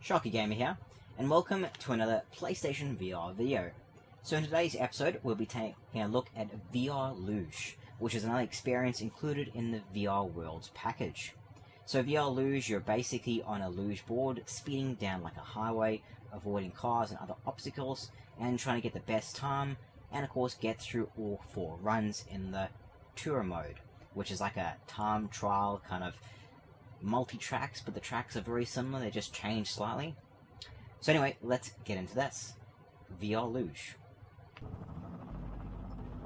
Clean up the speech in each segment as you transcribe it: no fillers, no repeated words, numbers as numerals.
Sharkie Gamer here, and welcome to another PlayStation VR video. So in today's episode, we'll be taking a look at VR Luge, which is another experience included in the VR Worlds package. So VR Luge, you're basically on a luge board, speeding down like a highway, avoiding cars and other obstacles, and trying to get the best time, and of course get through all 4 runs in the tour mode, which is like a time trial kind of multi-tracks, but the tracks are very similar, they just change slightly. So anyway, let's get into this. VR Luge.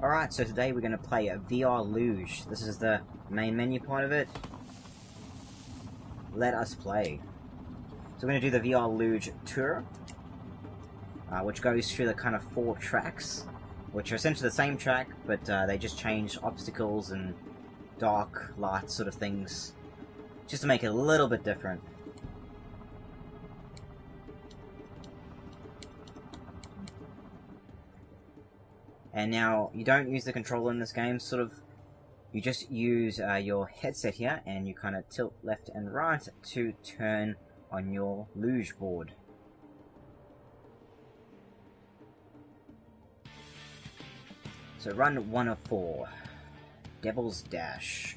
Alright, so today we're going to play a VR Luge. This is the main menu part of it. Let us play. So we're going to do the VR Luge tour, which goes through the kind of 4 tracks, which are essentially the same track, but they just change obstacles and dark, light sort of things, just to make it a little bit different. And now, you don't use the controller in this game, you just use your headset here, and you kind of tilt left and right to turn on your luge board. So run 1 of 4. Devil's Dash.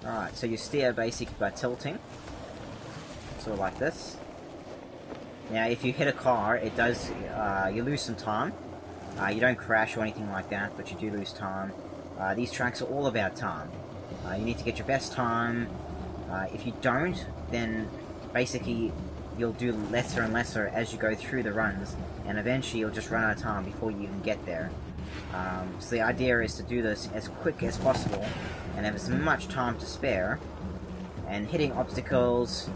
Alright, so you steer basically by tilting, sort of like this. Now if you hit a car, it does, you lose some time. You don't crash or anything like that, but you do lose time. These tracks are all about time. You need to get your best time. If you don't, then basically you'll do lesser and lesser as you go through the runs, and eventually you'll just run out of time before you even get there. So the idea is to do this as quick as possible and have as much time to spare, and hitting obstacles,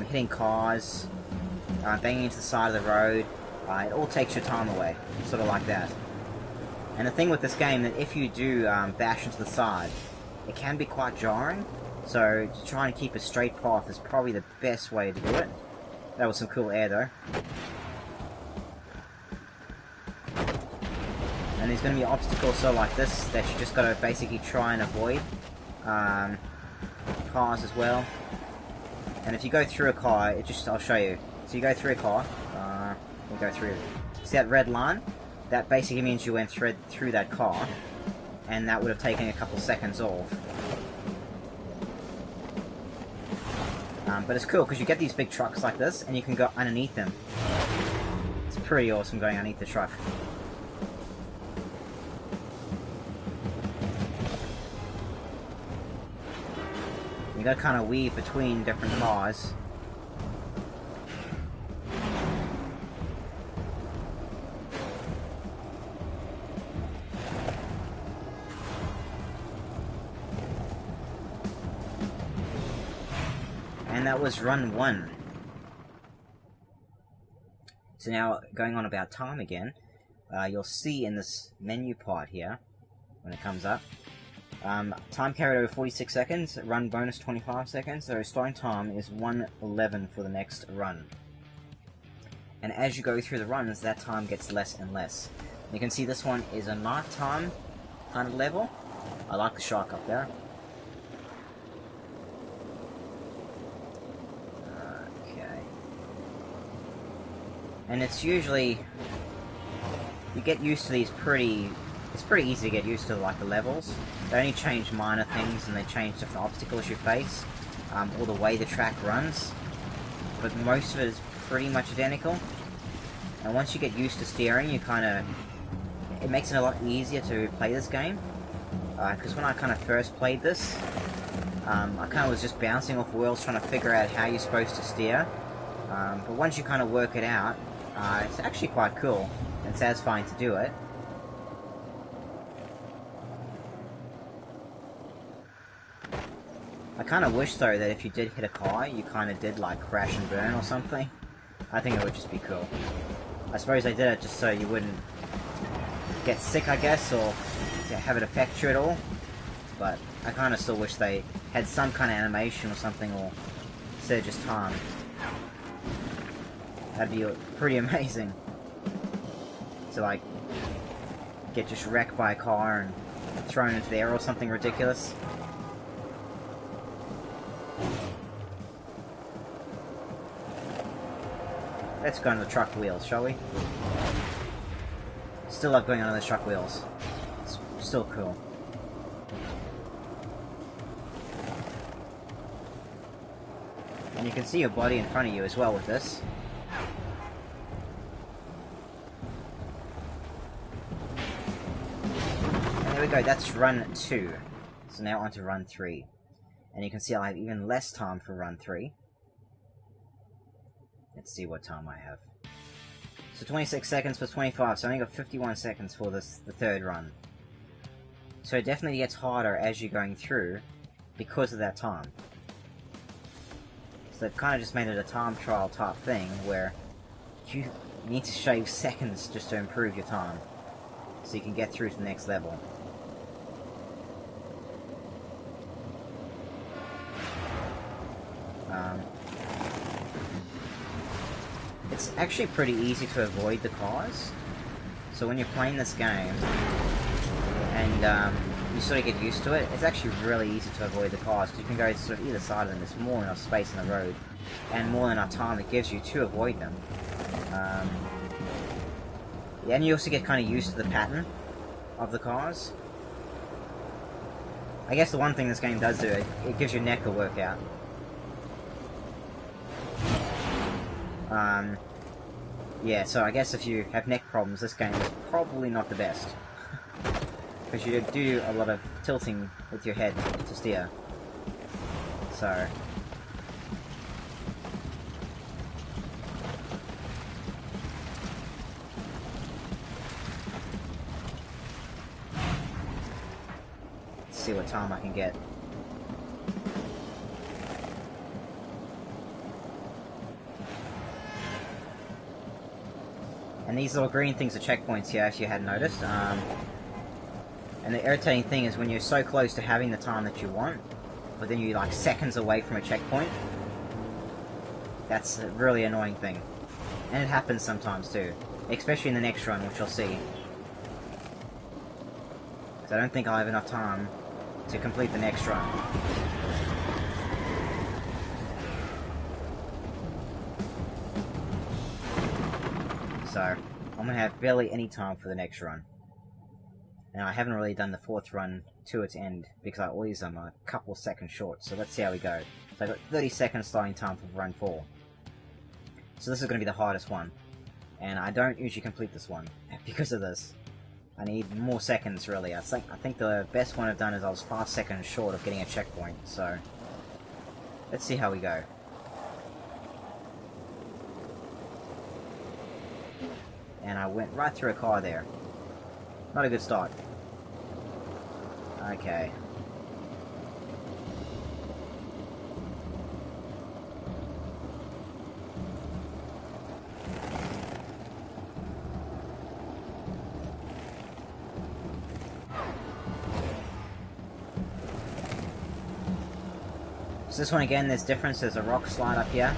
hitting cars, banging into the side of the road, it all takes your time away, sort of like that. And the thing with this game, that if you do bash into the side, it can be quite jarring, so to try and keep a straight path is probably the best way to do it. That was some cool air though. And there's going to be obstacles so like this that you just got to basically try and avoid. Cars as well. And if you go through a car, I'll show you. So you go through a car, you go through, see that red line? That basically means you went through that car, and that would have taken a couple seconds off. But it's cool because you get these big trucks like this, and you can go underneath them. It's pretty awesome going underneath the truck. You gotta kind of weave between different cars. And that was run 1. So now, going on about time again, you'll see in this menu part here, when it comes up, time carried over 46 seconds, run bonus 25 seconds, so starting time is 1:11 for the next run. And as you go through the runs, that time gets less and less. You can see this one is a nighttime kind of level. I like the shark up there. And it's usually, you get used to these it's pretty easy to get used to, like, the levels. They only change minor things, and they change different obstacles you face, or the way the track runs, but most of it is pretty much identical. And once you get used to steering, it makes it a lot easier to play this game, because when I kind of first played this, I kind of was just bouncing off wheels trying to figure out how you're supposed to steer, but once you kind of work it out, it's actually quite cool and satisfying to do it. I kind of wish though that if you did hit a car, you kind of did like crash and burn or something. I think it would just be cool. I suppose they did it just so you wouldn't get sick, I guess, or have it affect you at all. But I kind of still wish they had some kind of animation or something, or instead of just time. That'd be pretty amazing. To like get just wrecked by a car and thrown into the air or something ridiculous. let's go on the truck wheels, shall we? Still love going on those truck wheels. It's still cool. And you can see your body in front of you as well with this. And there we go, that's run 2. So now on to run 3. And you can see I have even less time for run 3. Let's see what time I have. So 26 seconds plus 25, so I only got 51 seconds for the third run. So it definitely gets harder as you're going through because of that time. So they've kind of just made it a time trial type thing where you need to shave seconds just to improve your time so you can get through to the next level. It's actually pretty easy to avoid the cars. So when you're playing this game and you sort of get used to it, it's actually really easy to avoid the cars because you can go sort of either side of them. There's more than enough space in the road and more than enough time it gives you to avoid them. Yeah, and you also get kind of used to the pattern of the cars. I guess the one thing this game does do, it gives your neck a workout. Yeah, so I guess if you have neck problems, this game is probably not the best. Because you do a lot of tilting with your head to steer. So... let's see what time I can get. And these little green things are checkpoints here, if you hadn't noticed. And the irritating thing is when you're so close to having the time that you want, but then you're like seconds away from a checkpoint. That's a really annoying thing. And it happens sometimes too. Especially in the next run, which you'll see. Because I don't think I'll have enough time to complete the next run. So, I'm going to have barely any time for the next run. And I haven't really done the fourth run to its end, because I always am a couple seconds short, so let's see how we go. So I've got 30 seconds starting time for run 4. So this is going to be the hardest one. And I don't usually complete this one, because of this. I need more seconds, really. I think the best one I've done is I was 5 seconds short of getting a checkpoint, so... let's see how we go. And I went right through a car there. Not a good start. Okay. So this one again, there's difference. There's a rock slide up here.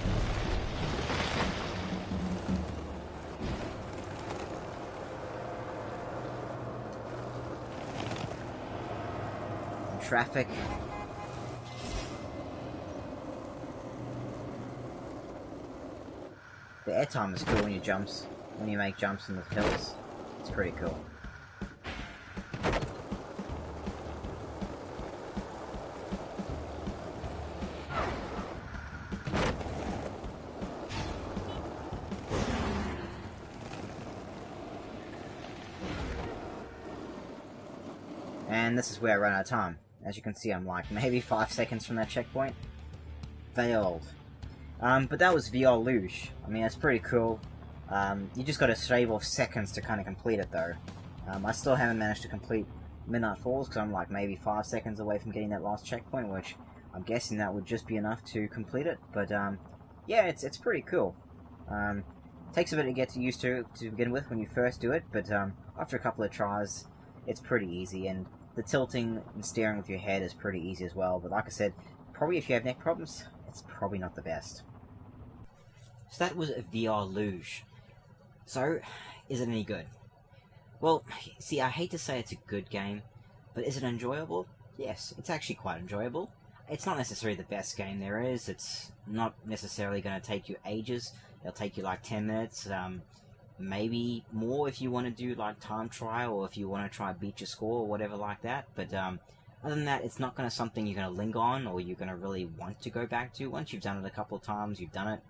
Traffic. The airtime is cool when you make jumps in the hills. It's pretty cool. And this is where I run out of time. As you can see, I'm like maybe 5 seconds from that checkpoint. Failed. But that was VR Luge. I mean, it's pretty cool. You just gotta shave off seconds to kind of complete it, though. I still haven't managed to complete Midnight Falls, because I'm like maybe 5 seconds away from getting that last checkpoint, which I'm guessing that would just be enough to complete it. But, yeah, it's pretty cool. Takes a bit to get used to begin with when you first do it, but after a couple of tries, it's pretty easy, and the tilting and steering with your head is pretty easy as well, but like I said, probably if you have neck problems, it's probably not the best. So that was VR Luge. So, is it any good? Well, see, I hate to say it's a good game, but is it enjoyable? Yes, it's actually quite enjoyable. It's not necessarily the best game there is, it's not necessarily going to take you ages It'll take you like 10 minutes, maybe more if you want to do like time trial, or if you want to try beat your score or whatever like that. But other than that, it's not going to something you're going to linger on, or you're going to really want to go back to. Once you've done it a couple of times, you've done it.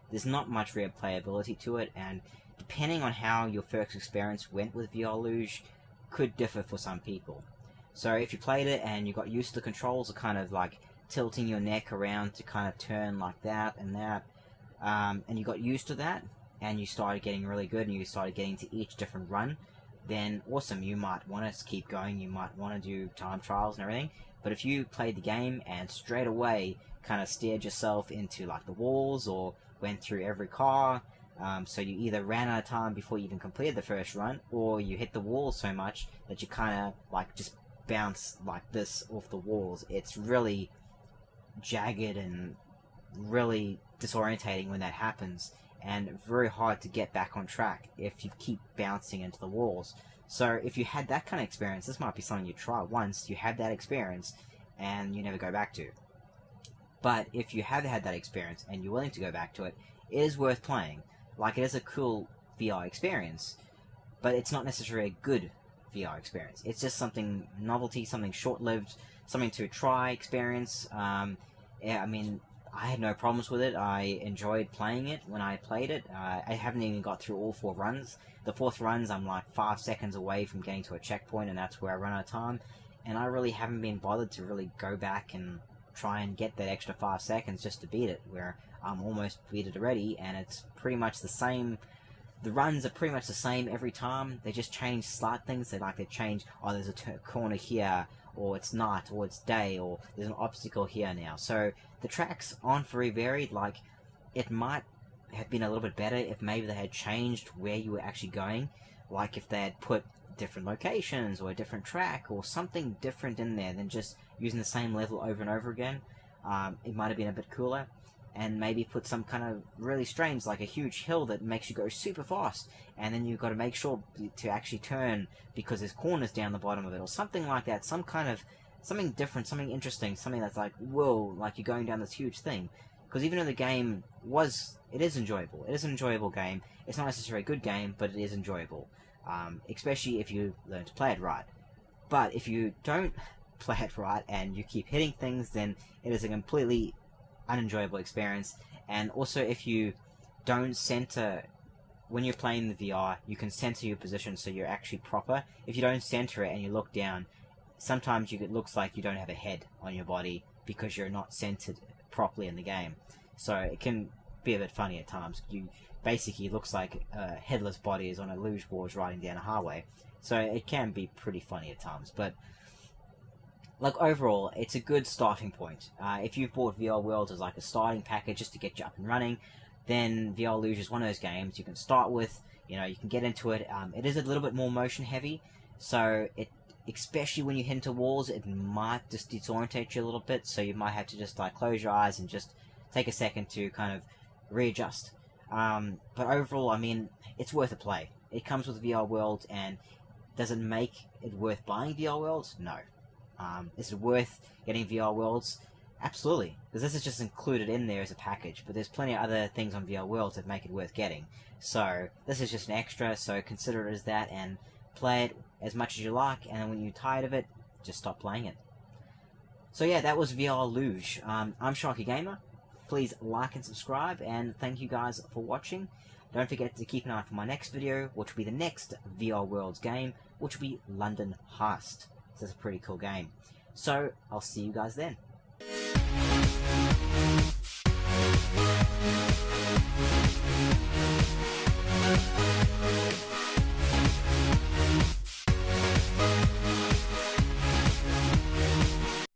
There's not much replayability to it, and depending on how your first experience went with VR Luge, could differ for some people. So if you played it and you got used to the controls of kind of like tilting your neck around to kind of turn like that and that, and you got used to that, and you started getting really good, and you started getting to each different run, then awesome, you might want to keep going, you might want to do time trials and everything. But if you played the game and straight away kind of steered yourself into like the walls, or went through every car, so you either ran out of time before you even completed the first run, or you hit the walls so much that you kind of like just bounce like this off the walls. It's really jagged and really disorientating when that happens, and very hard to get back on track if you keep bouncing into the walls. So if you had that kind of experience, this might be something you try once, you have that experience, and you never go back to. But if you have had that experience and you're willing to go back to it, it is worth playing. Like, it is a cool VR experience, but it's not necessarily a good VR experience. It's just something novelty, something short-lived, something to try, experience. Yeah, I mean, I had no problems with it. I enjoyed playing it when I played it. I haven't even got through all 4 runs. The 4th runs, I'm like 5 seconds away from getting to a checkpoint, and that's where I run out of time. And I really haven't been bothered to really go back and try and get that extra 5 seconds just to beat it, where I'm almost beat it already, and it's pretty much the same. The runs are pretty much the same every time. They just change slight things. They change, oh, there's a corner here, or it's night, or it's day, or there's an obstacle here now. So the tracks aren't very varied. Like, it might have been a little bit better if maybe they had changed where you were actually going. Like if they had put different locations, or a different track, or something different in there than just using the same level over and over again. It might have been a bit cooler. And maybe put some kind of really strange, like a huge hill that makes you go super fast, and then you've got to make sure to actually turn because there's corners down the bottom of it, or something like that. Something different, something interesting, something that's like, whoa, like you're going down this huge thing. Because even though the game it is enjoyable. It is an enjoyable game. It's not necessarily a good game, but it is enjoyable. Especially if you learn to play it right. But if you don't play it right and you keep hitting things, then it is a completely unenjoyable experience. And also, if you don't center when you're playing the VR, you can center your position so you're actually proper. If you don't center it and you look down, sometimes it looks like you don't have a head on your body because you're not centered properly in the game. So it can be a bit funny at times. You basically, it looks like a headless body is on a luge board riding down a highway. So it can be pretty funny at times, but like, overall, it's a good starting point. If you've bought VR World as like a starting package just to get you up and running, then VR Luge is one of those games you can start with. You know, you can get into it. It is a little bit more motion heavy, so especially when you hit into walls, it might just disorientate you a little bit. So you might have to just like close your eyes and just take a second to kind of readjust. But overall, I mean, it's worth a play. It comes with VR World, and does it make it worth buying VR World? No. Is it worth getting VR Worlds? Absolutely, because this is just included in there as a package, but there's plenty of other things on VR Worlds that make it worth getting. So this is just an extra, so consider it as that, and play it as much as you like, and when you're tired of it, just stop playing it. So yeah, that was VR Luge. I'm Sharkie Gamer. Please like and subscribe, and thank you guys for watching. Don't forget to keep an eye for my next video, which will be the next VR Worlds game, which will be London Heist. This is a pretty cool game. So, I'll see you guys then.